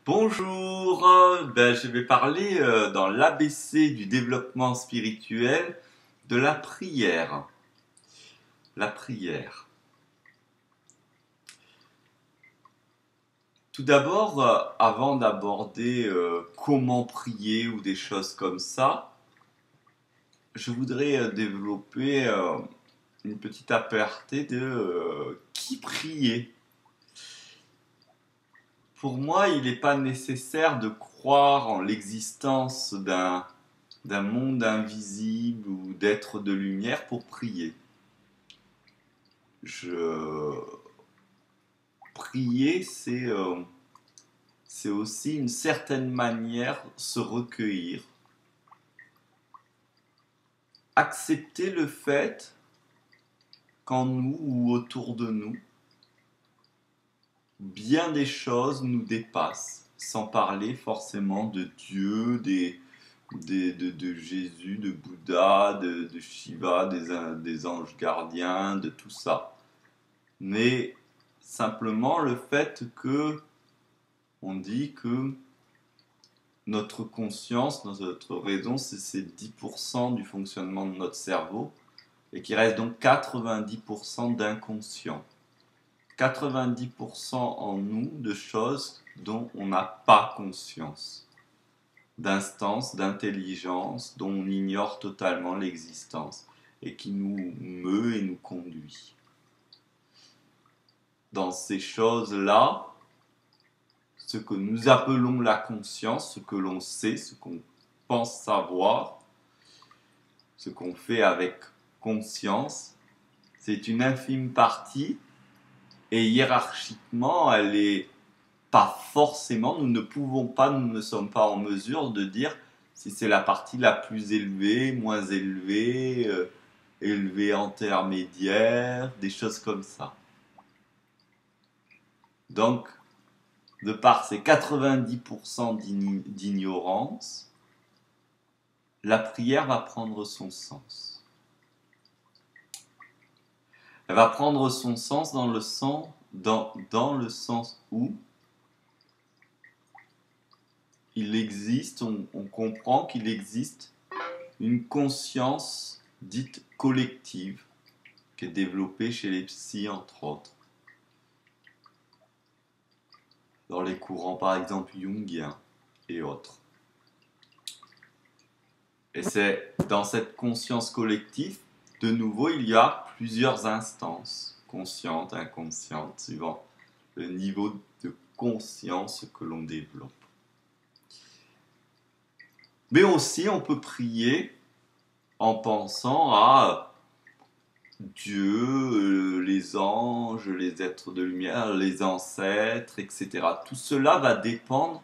Bonjour, je vais parler dans l'ABC du développement spirituel de la prière. La prière. Tout d'abord, avant d'aborder comment prier ou des choses comme ça, je voudrais développer une petite aparté de qui prier. Pour moi, il n'est pas nécessaire de croire en l'existence d'un monde invisible ou d'êtres de lumière pour prier. Prier, c'est aussi une certaine manière se recueillir. Accepter le fait qu'en nous ou autour de nous, bien des choses nous dépassent, sans parler forcément de Dieu, de Jésus, de Bouddha, de Shiva, des anges gardiens, de tout ça. Mais simplement le fait que on dit que notre conscience, notre raison, c'est 10% du fonctionnement de notre cerveau et qu'il reste donc 90% d'inconscient. 90% en nous de choses dont on n'a pas conscience, d'instances, d'intelligence dont on ignore totalement l'existence et qui nous meut et nous conduit. Dans ces choses-là, ce que nous appelons la conscience, ce que l'on sait, ce qu'on pense savoir, ce qu'on fait avec conscience, c'est une infime partie et hiérarchiquement, elle est pas forcément, nous ne sommes pas en mesure de dire si c'est la partie la plus élevée, moins élevée, élevée intermédiaire, des choses comme ça. Donc, de par ces 90% d'ignorance, la prière va prendre son sens. Elle va prendre son sens dans le sens où il existe, on comprend qu'il existe une conscience dite collective qui est développée chez les psys entre autres. Dans les courants par exemple jungiens et autres. Et c'est dans cette conscience collective, de nouveau, il y a plusieurs instances, conscientes, inconscientes, suivant le niveau de conscience que l'on développe. Mais aussi, on peut prier en pensant à Dieu, les anges, les êtres de lumière, les ancêtres, etc. Tout cela va dépendre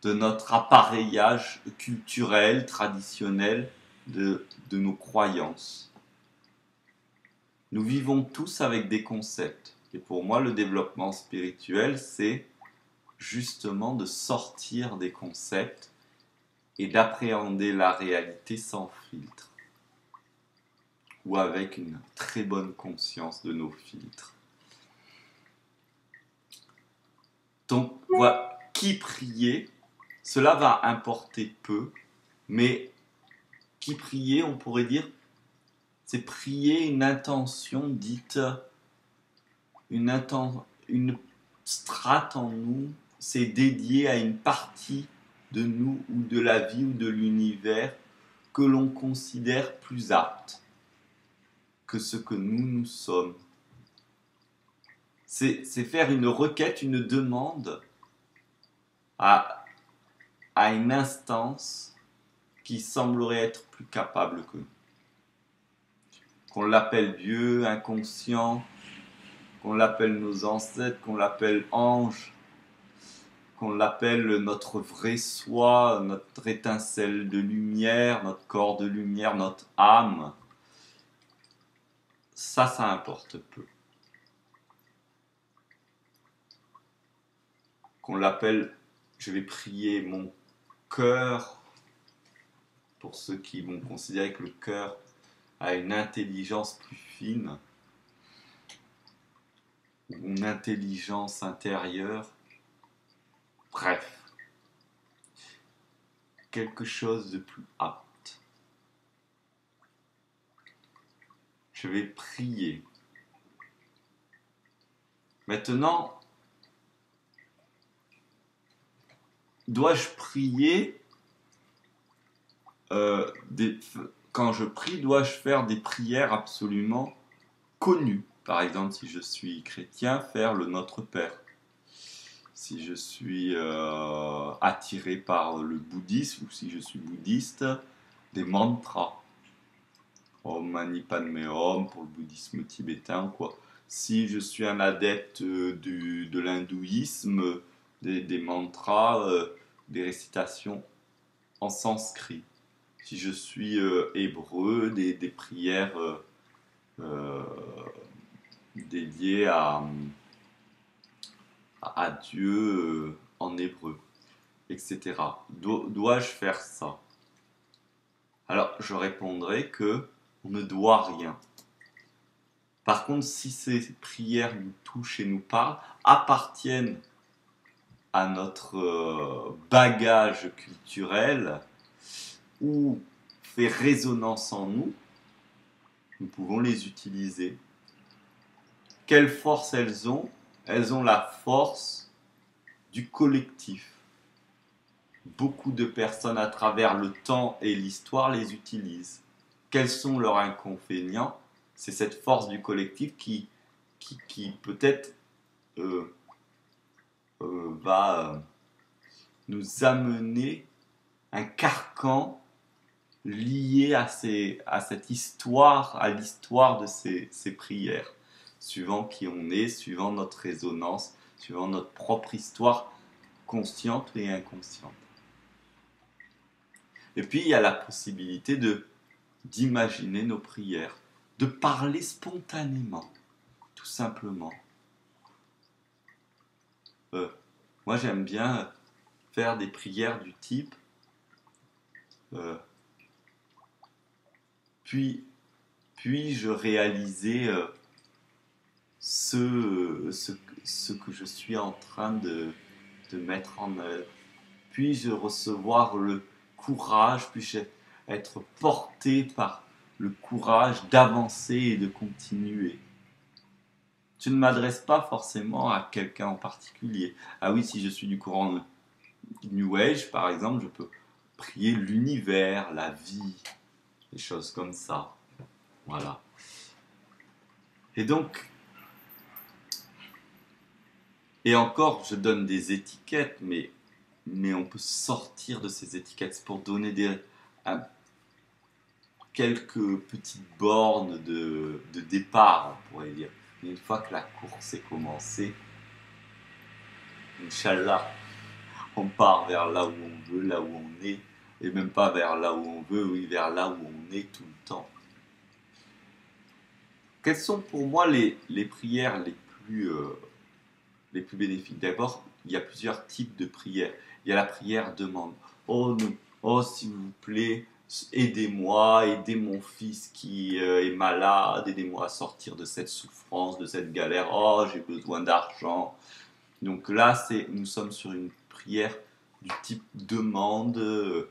de notre appareillage culturel, traditionnel, de nos croyances. Nous vivons tous avec des concepts. Et pour moi, le développement spirituel, c'est justement de sortir des concepts et d'appréhender la réalité sans filtre. Ou avec une très bonne conscience de nos filtres. Donc, voilà, qui prier, cela va importer peu, mais qui prier, on pourrait dire, c'est prier une intention dite, une strate en nous, c'est dédié à une partie de nous ou de la vie ou de l'univers que l'on considère plus apte que ce que nous sommes. C'est faire une requête, une demande à une instance qui semblerait être plus capable que nous. Qu'on l'appelle Dieu, inconscient, qu'on l'appelle nos ancêtres, qu'on l'appelle ange, qu'on l'appelle notre vrai soi, notre étincelle de lumière, notre corps de lumière, notre âme. Ça importe peu. Qu'on l'appelle, je vais prier mon cœur, pour ceux qui vont considérer que le cœur a une intelligence plus fine, ou une intelligence intérieure, Bref, quelque chose de plus apte. Je vais prier. Maintenant, dois-je prier quand je prie, dois-je faire des prières absolument connues? Par exemple, si je suis chrétien, faire le Notre Père. Si je suis attiré par le bouddhisme ou si je suis bouddhiste, des mantras. Om Mani Padme Hum pour le bouddhisme tibétain, quoi. Si je suis un adepte de l'hindouisme, des mantras, des récitations en sanskrit. Si je suis hébreu, des prières euh, dédiées à Dieu en hébreu, etc. Dois-je faire ça? Alors, je répondrai que on ne doit rien. Par contre, si ces prières nous touchent et nous parlent, appartiennent à notre bagage culturel ou fait résonance en nous, nous pouvons les utiliser. Quelle force elles ont? Elles ont la force du collectif. Beaucoup de personnes à travers le temps et l'histoire les utilisent. Quels sont leurs inconvénients? C'est cette force du collectif qui peut-être va nous amener un carcan lié à cette histoire, à l'histoire de ces prières, suivant qui on est, suivant notre résonance, suivant notre propre histoire consciente et inconsciente. Et puis il y a la possibilité d'imaginer nos prières, de parler spontanément, tout simplement. Moi j'aime bien faire des prières du type puis-je réaliser ce que je suis en train de mettre en œuvre? Puis-je recevoir le courage? Puis-je être porté par le courage d'avancer et de continuer? Je ne m'adresse pas forcément à quelqu'un en particulier. Ah oui, si je suis du courant New Age, par exemple, je peux prier l'univers, la vie, des choses comme ça. Voilà. Et donc, et encore, je donne des étiquettes, mais on peut sortir de ces étiquettes. C'est pour donner quelques petites bornes de départ, on pourrait dire. Et une fois que la course est commencée, Inch'Allah, on part vers là où on veut, là où on est, et même pas vers là où on veut, oui, vers là où on est tout le temps. Quelles sont pour moi les prières les plus bénéfiques? D'abord, il y a plusieurs types de prières. Il y a la prière demande. Oh, s'il vous plaît, aidez-moi, aidez mon fils qui est malade, aidez-moi à sortir de cette souffrance, de cette galère. Oh, j'ai besoin d'argent. Donc là, nous sommes sur une prière du type demande,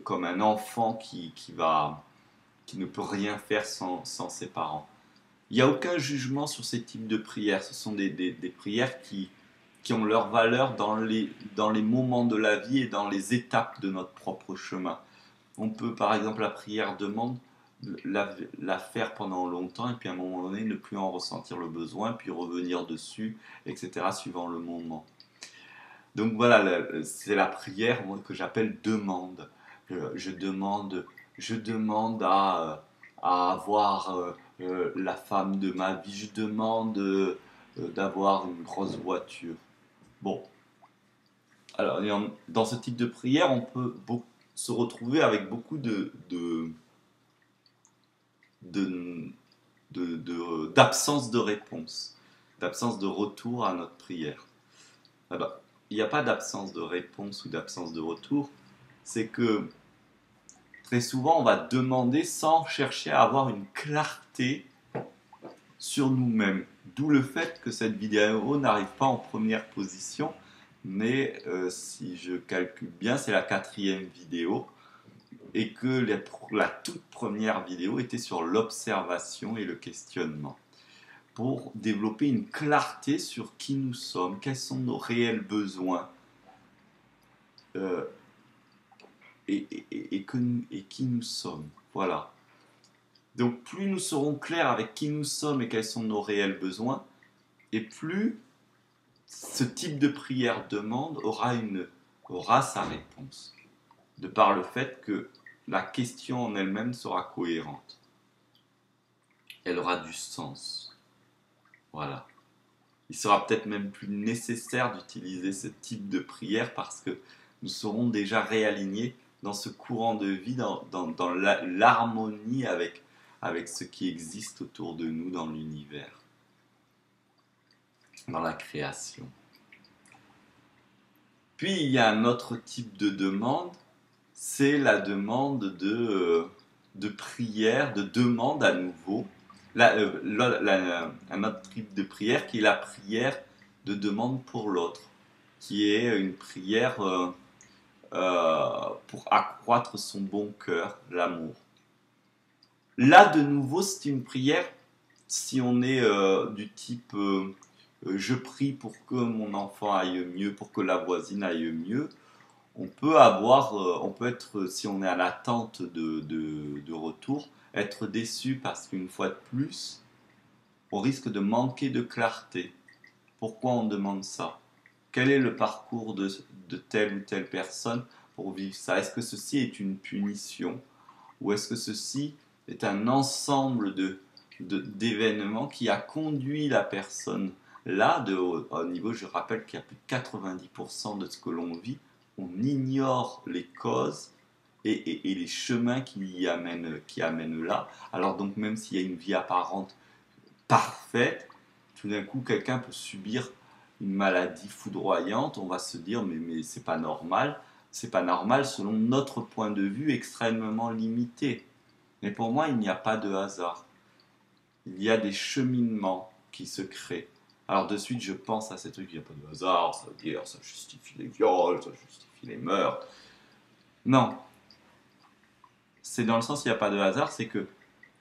comme un enfant qui ne peut rien faire sans ses parents. Il n'y a aucun jugement sur ces types de prières. Ce sont des prières qui ont leur valeur dans les moments de la vie et dans les étapes de notre propre chemin. On peut, par exemple, la prière demande, la faire pendant longtemps et puis à un moment donné ne plus en ressentir le besoin, puis revenir dessus, etc., suivant le moment. Donc voilà, c'est la prière que j'appelle demande. Je demande à avoir la femme de ma vie, je demande d'avoir une grosse voiture. Bon, alors dans ce type de prière, on peut se retrouver avec beaucoup d'absence de réponse, d'absence de retour à notre prière. Ah bah, il n'y a pas d'absence de réponse ou d'absence de retour, c'est que très souvent on va demander sans chercher à avoir une clarté sur nous-mêmes. D'où le fait que cette vidéo n'arrive pas en première position, mais si je calcule bien, c'est la 4e vidéo, et que la toute première vidéo était sur l'observation et le questionnement, pour développer une clarté sur qui nous sommes, quels sont nos réels besoins, euh, et qui nous sommes. Voilà. Donc plus nous serons clairs avec qui nous sommes et quels sont nos réels besoins, et plus ce type de prière demande aura sa réponse, de par le fait que la question en elle-même sera cohérente. Elle aura du sens. Voilà. Il sera peut-être même plus nécessaire d'utiliser ce type de prière parce que nous serons déjà réalignés dans ce courant de vie, dans l'harmonie avec ce qui existe autour de nous dans l'univers, dans la création. Puis il y a un autre type de demande, c'est la demande de prière, de demande à nouveau. Un autre type de prière qui est la prière de demande pour l'autre, qui est une prière pour accroître son bon cœur, l'amour. Là, de nouveau, c'est une prière, si on est du type je prie pour que mon enfant aille mieux, pour que la voisine aille mieux, on peut être, si on est à l'attente de retour, être déçu parce qu'une fois de plus, on risque de manquer de clarté. Pourquoi on demande ça? Quel est le parcours de telle ou telle personne pour vivre ça? Est-ce que ceci est une punition? Ou est-ce que ceci est un ensemble d'événements qui a conduit la personne là, au niveau, je rappelle qu'il y a plus de 90% de ce que l'on vit, on ignore les causes et les chemins qui amènent là. Alors donc même s'il y a une vie apparente parfaite, tout d'un coup quelqu'un peut subir une maladie foudroyante, on va se dire mais c'est pas normal. C'est pas normal selon notre point de vue extrêmement limité. Mais pour moi, il n'y a pas de hasard. Il y a des cheminements qui se créent. Alors de suite, je pense à ces trucs, il n'y a pas de hasard, ça veut dire, ça justifie les viols, ça justifie les meurtres. Non. C'est dans le sens, il n'y a pas de hasard, c'est que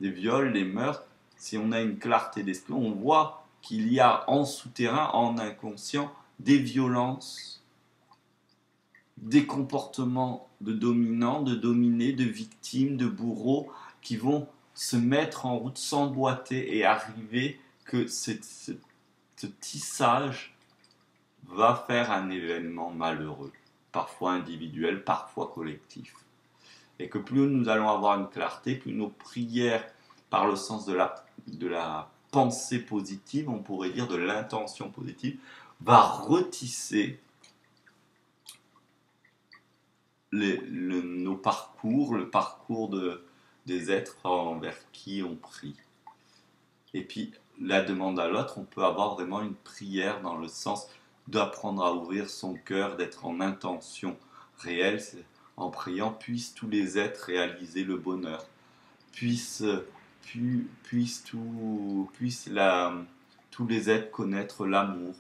les viols, les meurtres, si on a une clarté d'esprit, on voit qu'il y a en souterrain, en inconscient, des violences, des comportements de dominants, de dominés, de victimes, de bourreaux qui vont se mettre en route, s'emboîter et arriver que ce tissage va faire un événement malheureux, parfois individuel, parfois collectif. Et que plus nous allons avoir une clarté, plus nos prières, par le sens de la pensée positive, on pourrait dire de l'intention positive, va retisser nos parcours, le parcours des êtres envers qui on prie. Et puis, la demande à l'autre, on peut avoir vraiment une prière dans le sens d'apprendre à ouvrir son cœur, d'être en intention réelle, en priant, puissent tous les êtres réaliser le bonheur, puissent tous les êtres connaître l'amour.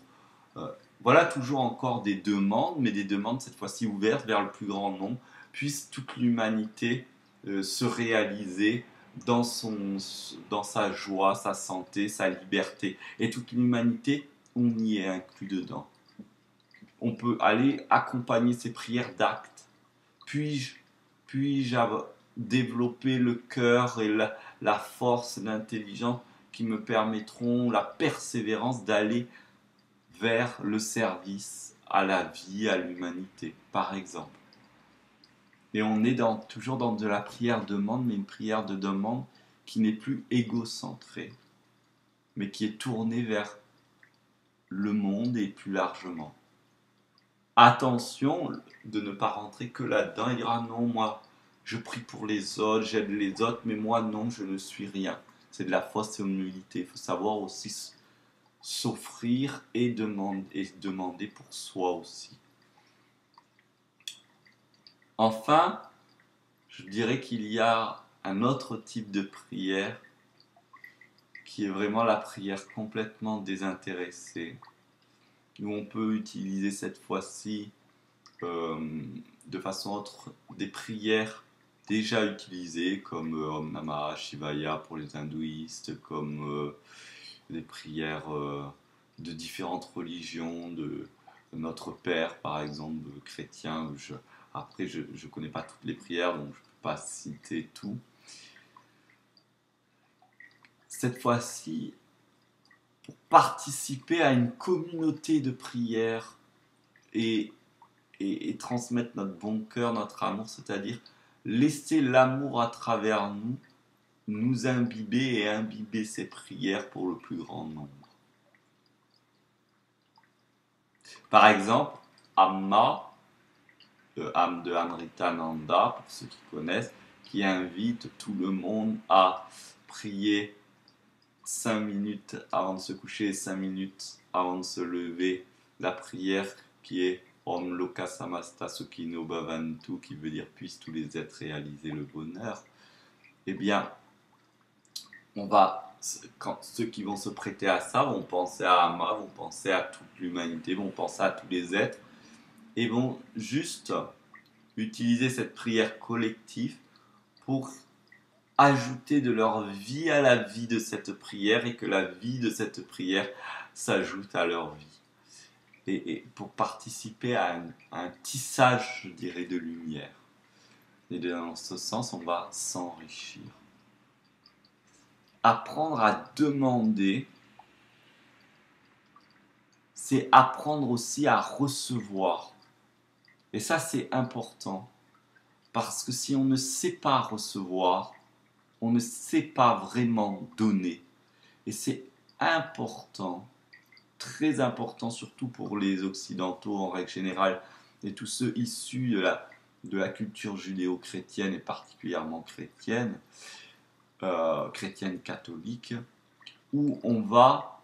Voilà toujours encore des demandes, mais des demandes cette fois-ci ouvertes vers le plus grand nombre, puisse toute l'humanité se réaliser dans sa joie, sa santé, sa liberté. Et toute l'humanité, on y est inclus dedans. On peut aller accompagner ces prières d'actes. Puis-je développer le cœur et la force, l'intelligence qui me permettront, la persévérance d'aller vers le service à la vie, à l'humanité, par exemple. Et on est toujours dans de la prière demande, mais une prière de demande qui n'est plus égocentrée, mais qui est tournée vers le monde et plus largement. Attention de ne pas rentrer que là-dedans et dire ah non, moi je prie pour les autres, j'aide les autres, mais moi non, je ne suis rien. C'est de la fausse humilité. Il faut savoir aussi s'offrir et demander pour soi aussi. Enfin, je dirais qu'il y a un autre type de prière qui est vraiment la prière complètement désintéressée, où on peut utiliser cette fois-ci de façon autre des prières déjà utilisées comme Om Namah Shivaya pour les hindouistes, comme des prières de différentes religions, de Notre Père par exemple, chrétien. Après, je ne connais pas toutes les prières, donc je ne peux pas citer tout. Cette fois-ci, pour participer à une communauté de prières et transmettre notre bon cœur, notre amour, c'est-à-dire laisser l'amour à travers nous, nous imbiber et imbiber ces prières pour le plus grand nombre. Par exemple, Amma, âme de Amritananda, pour ceux qui connaissent, qui invite tout le monde à prier 5 minutes avant de se coucher et 5 minutes avant de se lever, la prière qui est Om Loka Samasta Sukhino Bhavantu, qui veut dire puissent tous les êtres réaliser le bonheur. Eh bien, quand ceux qui vont se prêter à ça vont penser à Amma, vont penser à toute l'humanité, vont penser à tous les êtres et vont juste utiliser cette prière collective pour ajouter de leur vie à la vie de cette prière et que la vie de cette prière s'ajoute à leur vie. Et pour participer à un tissage, je dirais, de lumière. Et dans ce sens, on va s'enrichir. Apprendre à demander, c'est apprendre aussi à recevoir. Et ça, c'est important. Parce que si on ne sait pas recevoir, on ne sait pas vraiment donner. Et c'est important, très important, surtout pour les Occidentaux en règle générale, et tous ceux issus de la culture judéo-chrétienne et particulièrement chrétienne, chrétienne catholique, où on va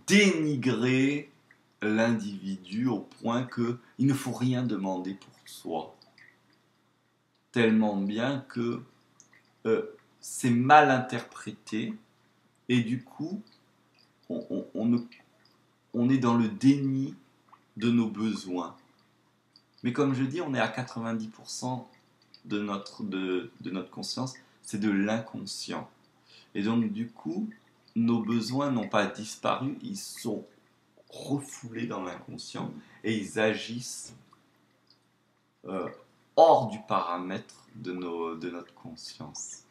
dénigrer l'individu au point qu'il ne faut rien demander pour soi. Tellement bien que c'est mal interprété et du coup on est dans le déni de nos besoins. Mais comme je dis, on est à 90% de notre conscience, c'est de l'inconscient. Et donc du coup, nos besoins n'ont pas disparu, ils sont refoulés dans l'inconscient et ils agissent hors du paramètre de notre conscience.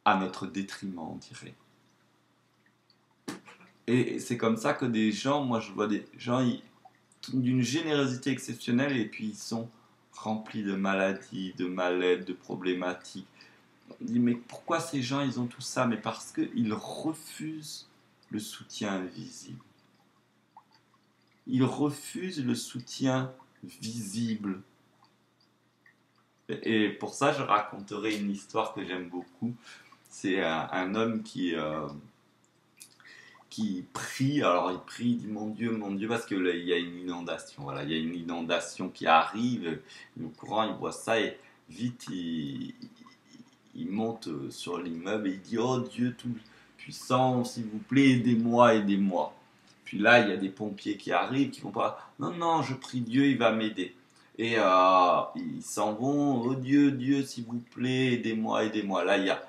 À notre détriment, on dirait. Et c'est comme ça que des gens, moi je vois des gens d'une générosité exceptionnelle et puis ils sont remplis de maladies, de mal-être, de problématiques. On dit mais pourquoi ces gens ils ont tout ça? Mais parce qu'ils refusent le soutien invisible. Ils refusent le soutien visible. Et pour ça je raconterai une histoire que j'aime beaucoup. C'est un homme qui prie, alors il prie, il dit mon Dieu, parce qu'il y a une inondation, voilà, il y a une inondation qui arrive, le courant il voit ça et vite il monte sur l'immeuble et il dit oh Dieu tout puissant, s'il vous plaît, aidez-moi, aidez-moi. Puis là il y a des pompiers qui arrivent, qui vont pas, non, je prie Dieu, il va m'aider. Et ils s'en vont, oh Dieu, s'il vous plaît, aidez-moi, aidez-moi. Là il y a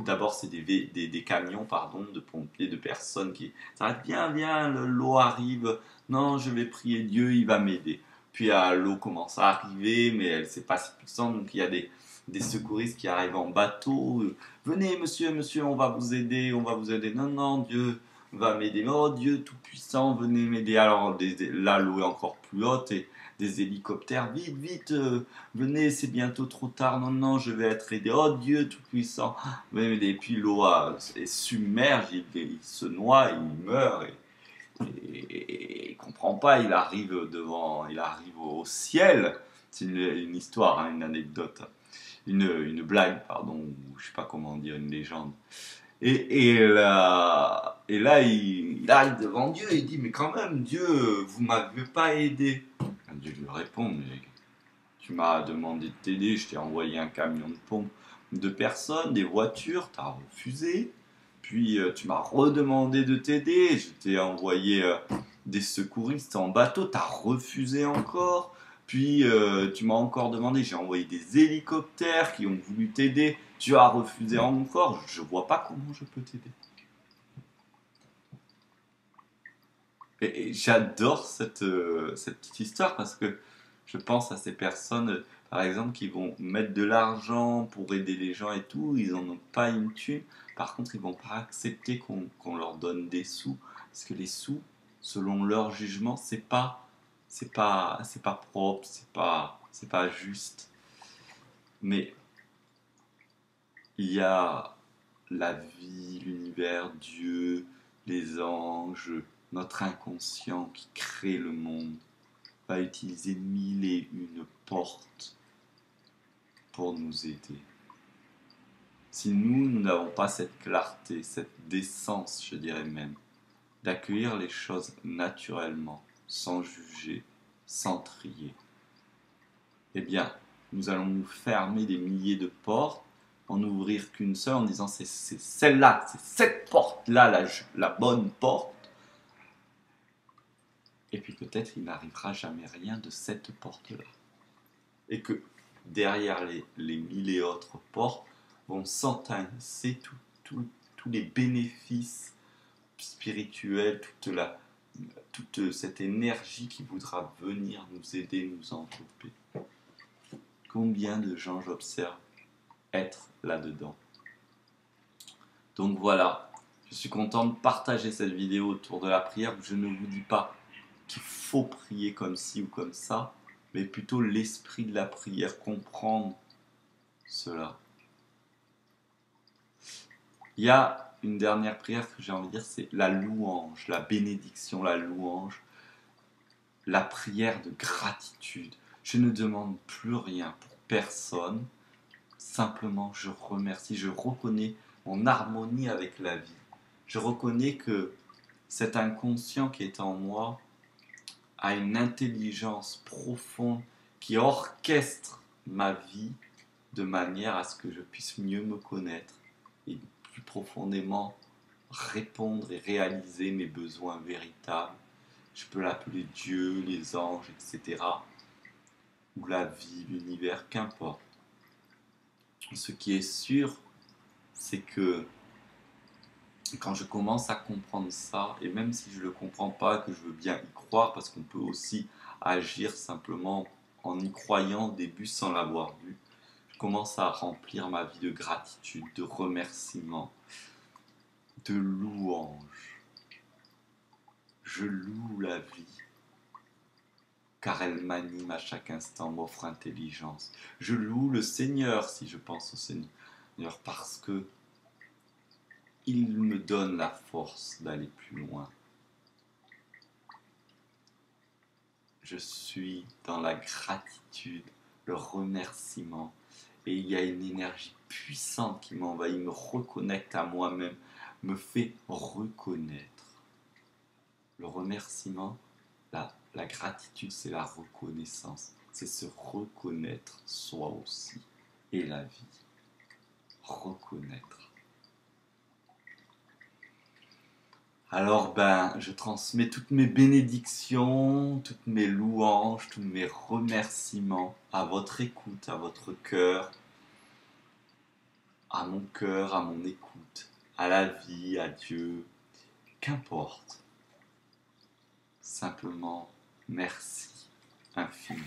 d'abord c'est des camions pardon de pompiers, de personnes qui s'arrêtent, viens, l'eau arrive, non je vais prier Dieu, il va m'aider. Puis l'eau commence à arriver mais elle c'est pas si puissante, donc il y a des secouristes qui arrivent en bateau, venez monsieur, on va vous aider, non Dieu va m'aider, oh Dieu tout puissant venez m'aider. Alors là l'eau est encore plus haute et des hélicoptères, vite, venez, c'est bientôt trop tard, non, je vais être aidé, oh Dieu tout-puissant, et puis l'eau est submerge, il se noie, il meurt, et il comprend pas, il arrive au ciel, c'est une histoire, hein, une anecdote, une blague, pardon, ou je sais pas comment dire, une légende. Et là, il arrive devant Dieu et il dit, mais quand même, Dieu, vous m'avez pas aidé. Dieu lui répond, mais tu m'as demandé de t'aider, je t'ai envoyé un camion de pompe de personnes, des voitures, t'as refusé. Puis tu m'as redemandé de t'aider. Je t'ai envoyé des secouristes en bateau. Tu as refusé encore. Puis tu m'as encore demandé. J'ai envoyé des hélicoptères qui ont voulu t'aider. Tu as refusé encore. Je vois pas comment je peux t'aider. Et j'adore cette petite histoire parce que je pense à ces personnes, par exemple, qui vont mettre de l'argent pour aider les gens et tout, ils n'en ont pas une thune. Par contre, ils vont pas accepter qu'on leur donne des sous parce que les sous, selon leur jugement, c'est pas propre, c'est pas juste. Mais il y a la vie, l'univers, Dieu, les anges, notre inconscient qui crée le monde, va utiliser mille et une portes pour nous aider. Si nous n'avons pas cette clarté, cette décence, je dirais même, d'accueillir les choses naturellement, sans juger, sans trier, eh bien, nous allons nous fermer des milliers de portes, en ouvrir qu'une seule en disant c'est celle-là, c'est cette porte-là, la bonne porte. Et puis peut-être il n'arrivera jamais rien de cette porte-là. Et que derrière les mille et autres portes vont s'entasser tous les bénéfices spirituels, toute cette énergie qui voudra venir nous aider, nous envelopper. Combien de gens j'observe être là-dedans. Donc voilà, je suis content de partager cette vidéo autour de la prière. Je ne vous dis pas qu'il faut prier comme ci ou comme ça, mais plutôt l'esprit de la prière, comprendre cela. Il y a une dernière prière que j'ai envie de dire, c'est la louange, la bénédiction, la louange, la prière de gratitude. Je ne demande plus rien pour personne, simplement je remercie, je reconnais mon harmonie avec la vie. Je reconnais que cet inconscient qui est en moi a une intelligence profonde qui orchestre ma vie de manière à ce que je puisse mieux me connaître et plus profondément répondre et réaliser mes besoins véritables. Je peux l'appeler Dieu, les anges, etc. Ou la vie, l'univers, qu'importe. Ce qui est sûr, c'est que quand je commence à comprendre ça, et même si je ne le comprends pas, que je veux bien y croire, parce qu'on peut aussi agir simplement en y croyant au début sans l'avoir vu, je commence à remplir ma vie de gratitude, de remerciement, de louange. Je loue la vie, car elle m'anime à chaque instant, m'offre intelligence. Je loue le Seigneur si je pense au Seigneur, parce que il me donne la force d'aller plus loin. Je suis dans la gratitude, le remerciement, et il y a une énergie puissante qui m'envahit, me reconnecte à moi-même, me fait reconnaître. Le remerciement, la gratitude, c'est la reconnaissance, c'est se reconnaître soi aussi, et la vie. Reconnaître. Alors je transmets toutes mes bénédictions, toutes mes louanges, tous mes remerciements à votre écoute, à votre cœur, à mon écoute, à la vie, à Dieu, qu'importe. Simplement, merci infiniment.